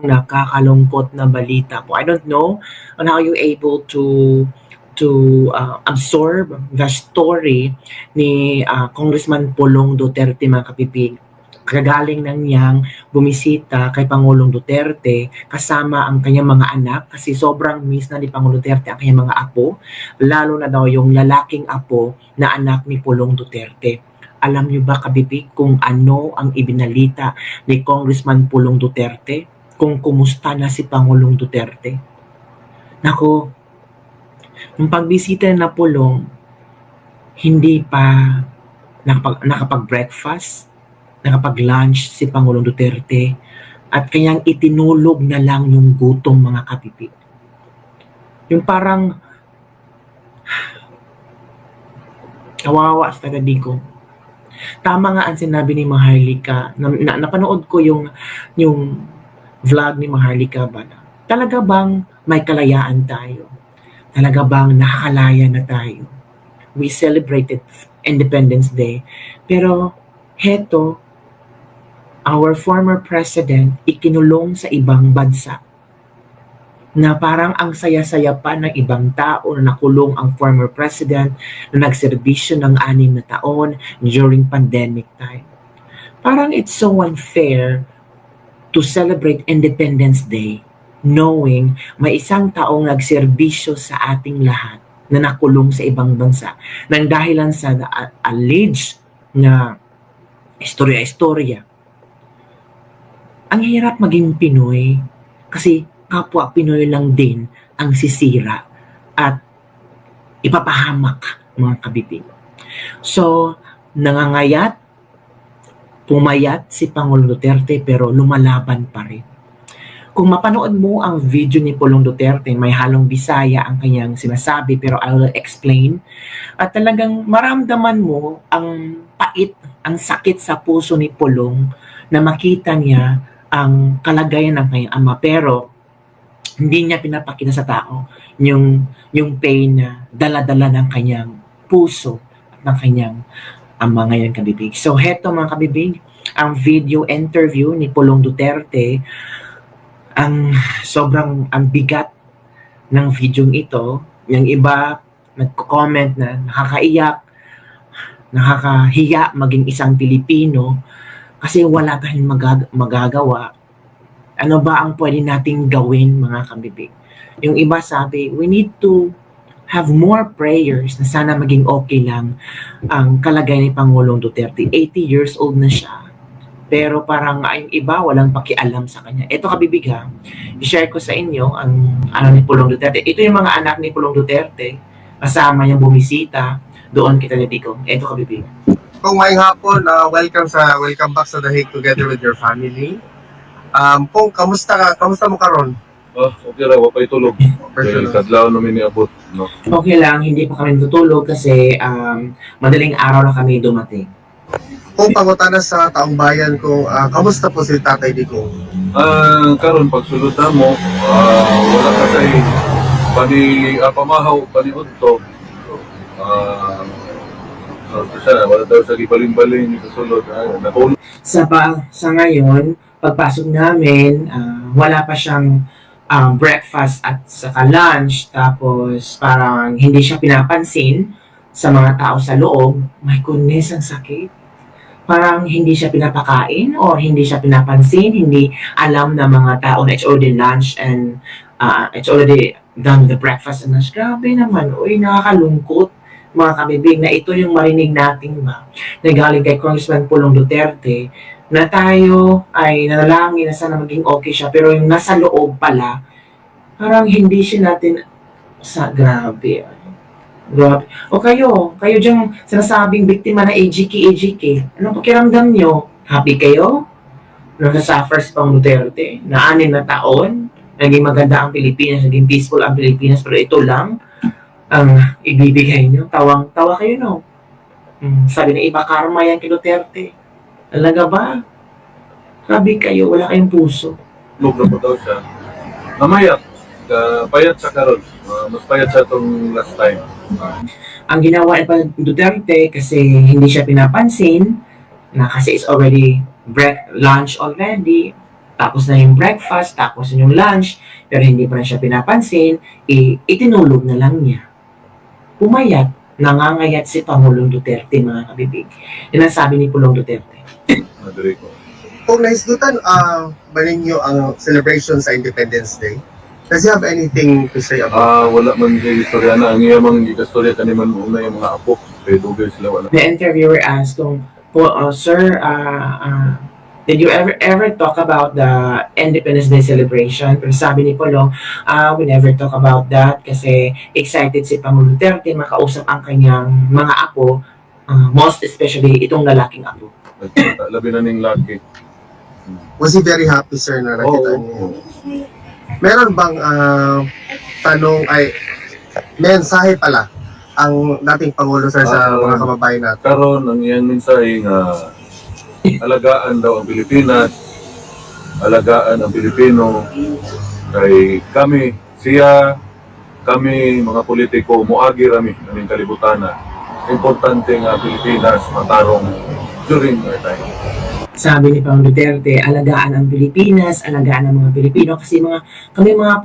nakakalungkot na balita po. I don't know on how you able to absorb the story ni Congressman Pulong Duterte, mga kapipig. Kagaling ng niyang bumisita kay Pangulong Duterte kasama ang kanyang mga anak kasi sobrang miss na ni Pangulong Duterte ang kanyang mga apo, lalo na daw yung lalaking apo na anak ni Pulong Duterte. Alam niyo ba, kabibig, kung ano ang ibinalita ni Congressman Pulong Duterte? Kung kumusta na si Pangulong Duterte? Nako, nung pagbisita na Pulong, hindi pa nakapag-breakfast, nakapag-lunch si Pangulong Duterte at kanyang itinulog na lang yung gutom, mga kapipig. Yung parang kawawa sa taga-Digong. Tama nga ang sinabi ni Maharlika. Napanood ko yung vlog ni Maharlika ba na talaga bang may kalayaan tayo? Talaga bang nakakalaya na tayo? We celebrated Independence Day. Pero heto, our former president ikinulong sa ibang bansa na parang ang saya-saya pa ng ibang tao na nakulong ang former president na nagserbisyo ng 6 na taon during pandemic time. Parang it's so unfair to celebrate Independence Day knowing may isang taong nagserbisyo sa ating lahat na nakulong sa ibang bansa nang dahilan sa alleged na istorya-istorya. Ang hirap maging Pinoy kasi kapwa Pinoy lang din ang sisira at ipapahamak, mga kabibig. So, nangangayat, pumayat si Pangulong Duterte pero lumalaban pa rin. Kung mapanood mo ang video ni Pulong Duterte, may halong Bisaya ang kanyang sinasabi pero I will explain. At talagang maramdaman mo ang pait, ang sakit sa puso ni Pulong na makita niya ang kalagayan ng kanyang ama pero hindi niya pinapakita sa tao yung pain na dala-dala ng kanyang puso at ng kanyang ama ngayon, kabibig. So heto, mga kabibig, ang video interview ni Pulong Duterte. Ang sobrang bigat ng video ito. Yung iba nagko-comment na nakakaiyak, nakakahiya maging isang Pilipino kasi wala tayong magagawa. Ano ba ang pwede nating gawin, mga kabibig? Yung iba sabi, we need to have more prayers na sana maging okay lang ang kalagayan ni Pangulong Duterte. 80 years old na siya. Pero parang yung iba walang pakialam sa kanya. Ito, kabibig, ha, i-share ko sa inyo ang ni Pulong Duterte. Ito yung mga anak ni Pulong Duterte, kasama niyang bumisita doon kita dito. Ito, kabibig. Kung ngayong hapon, welcome back sa The Hague together with your family. Kung kamusta mo karon? Okay ra, wapay tulog. Dahil kadlaw namin niabot, no. Okay lang, hindi pa kami natutulog kasi madaling araw na kami dumating. Kung pangutana sa taong bayan ko, kamusta po si Tatay Digong? Karon pagsulota mo, wala ka say pamahaw, paniudto. Wala daw sa gibaling-baling sa sulod. Sa ngayon, pagpasok namin, wala pa siyang breakfast at saka lunch, tapos parang hindi siya pinapansin sa mga tao sa loob. My goodness, ang sakit. Parang hindi siya pinapakain o hindi siya pinapansin, hindi alam ng mga tao na it's already lunch and it's already done the breakfast and lunch. Grabe naman, nakakalungkot, mga kabibig, na ito yung marinig natin ba na galing kay Congressman Pulong Duterte na tayo ay nanalangin na sana maging okay siya pero yung nasa loob pala parang hindi siya natin grabe. O kayo diyang sinasabing biktima na AGK, anong pakiramdam nyo? Happy kayo? Nasasuffer si Pang Duterte na 6 na taon, naging maganda ang Pilipinas, naging peaceful ang Pilipinas, pero ito lang ang ibibigay nyo. Tawa kayo, no? Sabi ng iba, karma yan kay Duterte. Talaga ba? Sabi kayo, wala kayong puso. Lugro po daw siya. Namayat. Payat sa karon. Mas payat sa itong last time. Ang ginawa ni Duterte kasi hindi siya pinapansin na kasi it's already lunch already, tapos na yung breakfast, tapos na yung lunch, pero hindi pa rin siya pinapansin, itinulog na lang niya. Pumayat, nangangayat si Pangulong Duterte, mga kabibig. Yan ang sabi ni Pulong Duterte. Madrigo. Kung naisdutan ba ninyo ang celebration sa Independence Day, does you have anything to say about Wala man yung istorya na. Ang iyamang istorya kaniman mo na yung mga apo. Kaya dugay sila wala. The interviewer asked kung, Sir, did you ever talk about the Independence Day celebration? Pero sabi ni Pulong, we never talk about that kasi excited si Pangulong Duterte makausap ang kanyang mga apo, most especially itong lalaking apo. Labi na ning laki. Was he very happy, sir, na nakita niyo? Oo. Meron bang mensahe pala ang dating Pangulo, sir, sa mga kababayan natin? Karon ang iyang mensahe nga alagaan daw ang Pilipinas, alagaan ang Pilipino, kay kami, kami mga politiko, muagi rami kaming kalibutan na. Importante nga Pilipinas matarong during our time. Sabi ni Pangulong Duterte, alagaan ang Pilipinas, alagaan ang mga Pilipino kasi kami mga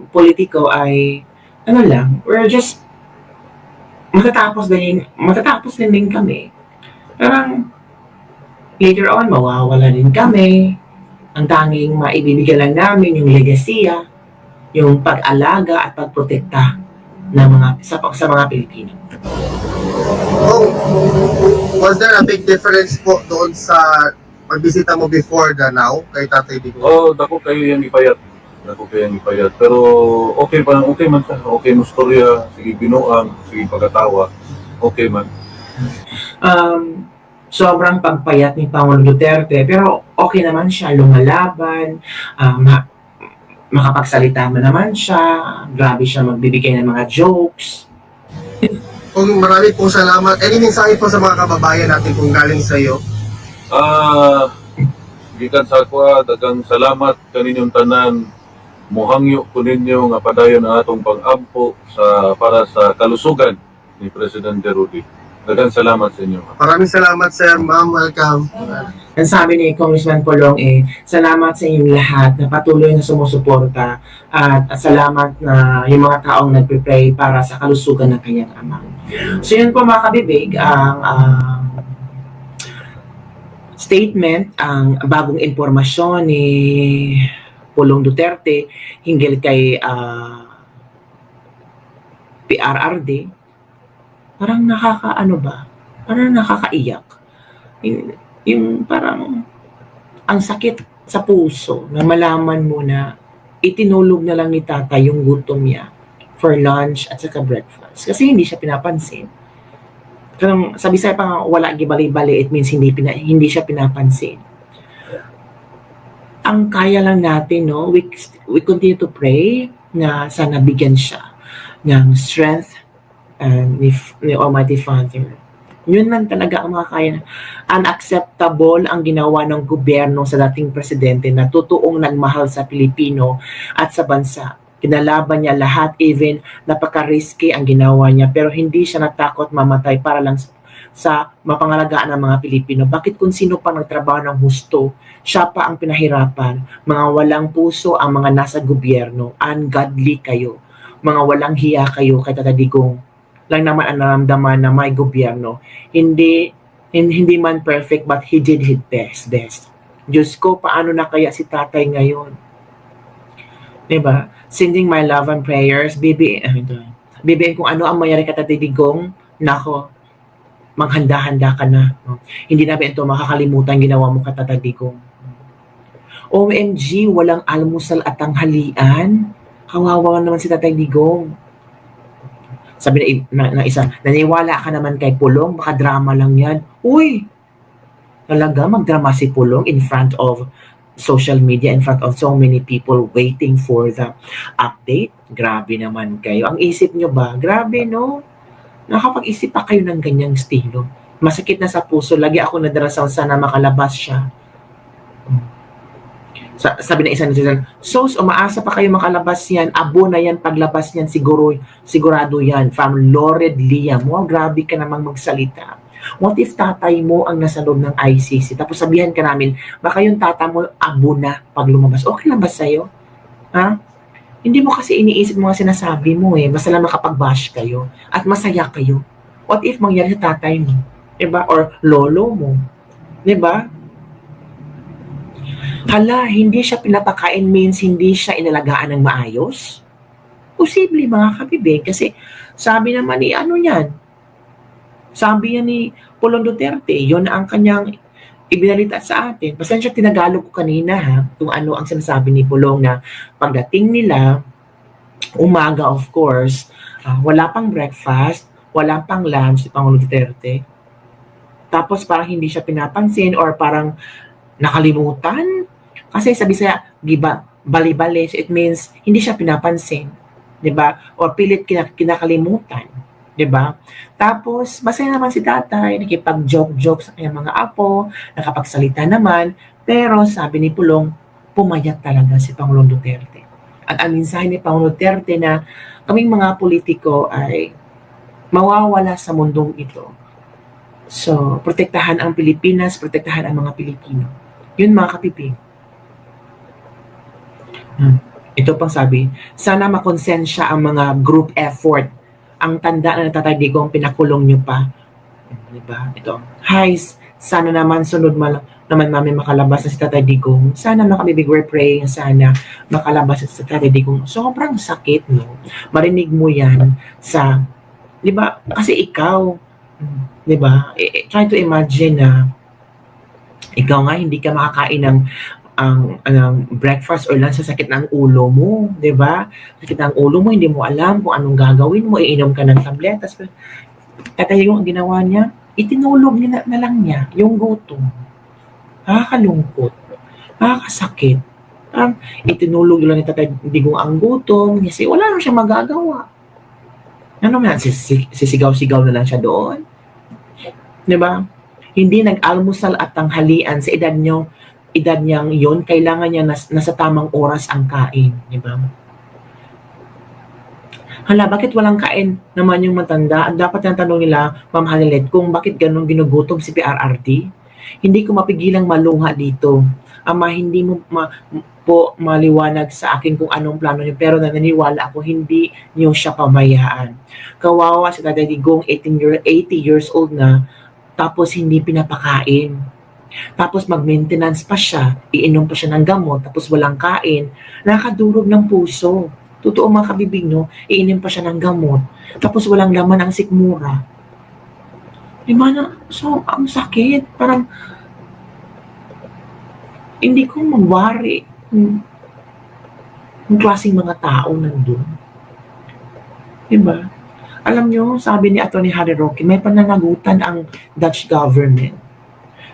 politiko ay we're just matatapos din kami. Parang later on, mawawala din kami. Ang tanging maibibigay lang namin yung legasiya, yung pag-alaga at pagprotekta ng sa mga Pilipino. Was there a big difference po doon sa pagbisita mo before the now kay Tatay Digong? Dako kayo yung ipayat. Pero okay man siya. Okay mo storya, sige binuang, sige pagkatawa. Okay man. Sobrang pagpayat ni Pangulong Duterte, pero okay naman siya, lumalaban, makapagsalita naman siya, grabe siya magbibigay ng mga jokes. Kung marami pong salamat, any mensahe po sa mga kababayan natin kung galing sa iyo? Gikan sa ako, dagang salamat kaninyong tanan. Muhangyo ko ninyo nga padayon ang atong pag-ampo para sa kalusugan ni Presidente Rudy. Dagang salamat sa inyo. Maraming salamat, sir. Ma'am, welcome. Ang sabi ni Congressman Pulong salamat sa inyong lahat na patuloy na sumusuporta at salamat na yung mga taong nagpe-pray para sa kalusugan ng kanyang ama. So yun po mga kabibig, ang statement, ang bagong impormasyon ni Pulong Duterte hinggil kay PRRD. Parang parang nakakaiyak. Yung parang ang sakit sa puso na malaman mo na itinulog na lang ni tatay yung gutom niya for lunch at saka breakfast. Kasi hindi siya pinapansin. Kung sabi sa pa wala gibali-bali, it means hindi siya pinapansin. Ang kaya lang natin, we continue to pray na sana bigyan siya ng strength ni Almighty Father. Yun lang talaga ang mga kaya. Unacceptable ang ginawa ng gobyerno sa dating presidente na totoong nagmahal sa Pilipino at sa bansa. Kinalaban niya lahat, even napaka-risky ang ginawa niya, pero hindi siya natakot mamatay para lang sa mapangalagaan ng mga Pilipino. Bakit kung sino pa nagtrabaho ng husto, siya pa ang pinahirapan? Mga walang puso ang mga nasa gobyerno, ungodly kayo, mga walang hiya kayo kay Tata Digong. Lang naman ang naramdaman na may gobyerno. Hindi man perfect, but he did his best. Diyos ko, paano na kaya si tatay ngayon? Diba? Sending my love and prayers, bibiin kung ano ang mayari ka Tatay Digong, nako, maghanda-handa ka na. Hindi namin ito makakalimutan ginawa mo ka Tatay Digong. OMG, walang almusal at tanghalian. Kawawa naman si Tatay Digong. Sabi na isa, naniwala ka naman kay Pulong, baka drama lang yan. Uy! Talaga, magdrama si Pulong in front of social media, in front of so many people waiting for the update. Grabe naman kayo. Ang isip nyo ba? Grabe, no? Nakapag-isip pa kayo ng ganyang estilo. Masakit na sa puso. Lagi ako nadarasal sana makalabas siya. Sabi na isa nila, umaasa pa kayo makalabas yan, abo na yan, paglabas yan, sigurado yan, from Lored Liam. Wow, grabe ka namang magsalita. What if tatay mo ang nasa loob ng ICC? Tapos sabihan ka namin, baka yung tata mo abo na pag lumabas. Okay lang ba sa'yo? Ha? Hindi mo kasi iniisip mga sinasabi mo eh. Basta lang makapag-bash kayo at masaya kayo. What if mangyari sa tatay mo? Diba? Or lolo mo? Diba? Hala, hindi siya pinapakain means hindi siya inalagaan ng maayos? Posible mga kabibig kasi sabi naman ni ano yan, sabi niya ni Pulong Duterte, yun ang kanyang ibinalita sa atin. Pasensya tinagalog ko kanina ha, kung ano ang sinasabi ni Pulong na pagdating nila, umaga of course, wala pang breakfast, wala pang lunch si Pangulong Duterte. Tapos parang hindi siya pinapansin or parang nakalimutan. Kasi sabi siya, di ba, bali-bali, so it means hindi siya pinapansin. Di ba? Or pilit kinakalimutan. Di ba? Tapos, masaya naman si tatay, nakipag-joke-joke sa kanyang mga apo, nakapagsalita naman, pero sabi ni Pulong, pumayat talaga si Pangulong Duterte. At ang mensahe ni Pangulong Duterte na kaming mga politiko ay mawawala sa mundong ito. So, protektahan ang Pilipinas, protektahan ang mga Pilipino. Yun mga kapipig. Ito pang sabi, sana makonsensya ang mga group effort. Ang tanda na Tatay Digong, pinakulong nyo pa. Diba? Ito. Hi, sana naman sunod naman namin makalabas na si Tatay Digong. Sana mga kabibig, we're praying sana makalabas na si Tatay Digong. Sobrang sakit, no? Marinig mo yan sa, di ba? Kasi ikaw, di ba? Try to imagine na ikaw nga hindi ka makakain ng breakfast or lunch sa sakit ng ulo mo, 'di ba? Sakit ng ulo mo, hindi mo alam kung anong gagawin mo, iinom ka ng tabletas. Tatay yung ginawa niya, itinulog niya na lang niya yung gutom. Nakakalungkot, nakakasakit. Itinulog lang ni Tatay Digong ang gutom kasi wala naman siyang magagawa. Ano man, sisigaw-sigaw na lang siya doon. 'Di ba? Hindi nag-almusal at tanghalian sa edad niyang yon, kailangan niya nasa tamang oras ang kain, di ba? Hala, bakit walang kain naman yung matanda? Dapat yung tanong nila, Ma'am Hanilet, kung bakit ganun ginugutom si PRRD? Hindi ko mapigilang maluha dito. Ama, hindi mo po maliwanag sa akin kung anong plano niyo, pero naniniwala ako hindi niyo siya pabayaan. Kawawa si Tatay Digong, 80 years old na, tapos hindi pinapakain. Tapos mag-maintenance pa siya, iinom pa siya ng gamot, tapos walang kain, nakakadurog ng puso. Totoo mga kabibig, no? Iinom pa siya ng gamot, tapos walang laman ang sikmura. Diba na? So, ang sakit. Parang, hindi ko mawari yung klaseng mga tao nandun. Diba? Alam nyo, sabi ni Atty. Harry Roque, may pananagutan ang Dutch government.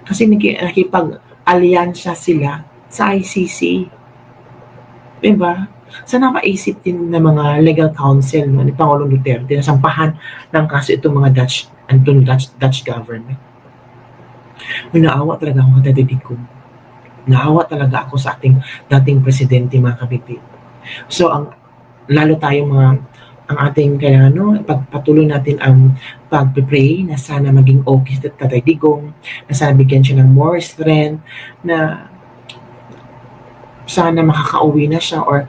Kasi nakipag-alyansya sila sa ICC. Diba? Sana maisip din ng mga legal counsel ni Pangulong Duterte na sampahan ng kaso itong mga Dutch government. Naawa talaga ako kay Tatay Digong. Naawa talaga ako sa ating dating presidente, mga kabibig. So, lalo tayong ang ating kailangan, pagpatuloy natin ang pag-pray na sana maging okay si Tatay Digong, na sana bigyan siya ng more strength, na sana makakauwi na siya or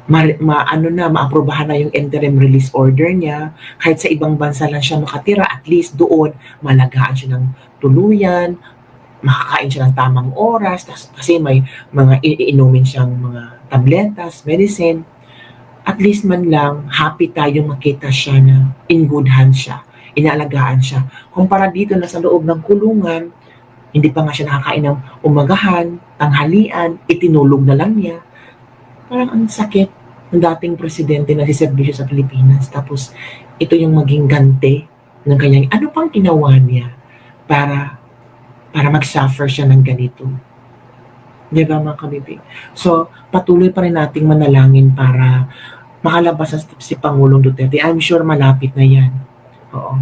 maaprubahan na yung interim release order niya. Kahit sa ibang bansa lang siya makatira, at least doon malagaan siya ng tuluyan, makakain siya ng tamang oras, kasi may mga iinumin siyang mga tabletas, medicine. At least man lang, happy tayong makita siya na in good hands siya, inaalagaan siya. Kumpara dito na sa loob ng kulungan, hindi pa nga siya nakakain ng umagahan, tanghalian, itinulog na lang niya. Parang ang sakit ng dating presidente na siservisyo sa Pilipinas. Tapos ito yung maging gante ng kanyang, ano pang ginawa niya para mag-suffer siya ng ganito. Diba mga kabibig? So, patuloy pa rin nating manalangin para makalabas si Pangulong Duterte. I'm sure malapit na yan. Oo.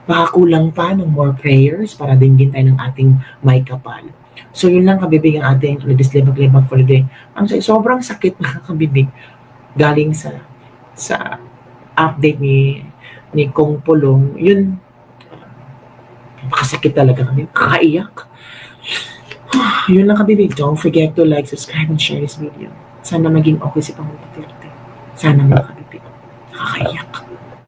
Baka kulang pa ng more prayers para dinggin tayo ng ating may kapal. So, yun lang kabibig ang ating Libag for the day. Ang sobrang sakit mga kabibig galing sa update ni Kong Pulong. Yun, Makasakit talaga kami. Kakaiyak. Yun lang kabibig. Don't forget to like, subscribe, and share this video. Sana maging okay si Pangulong Duterte. Sana mga kabibig. Kakaiyak.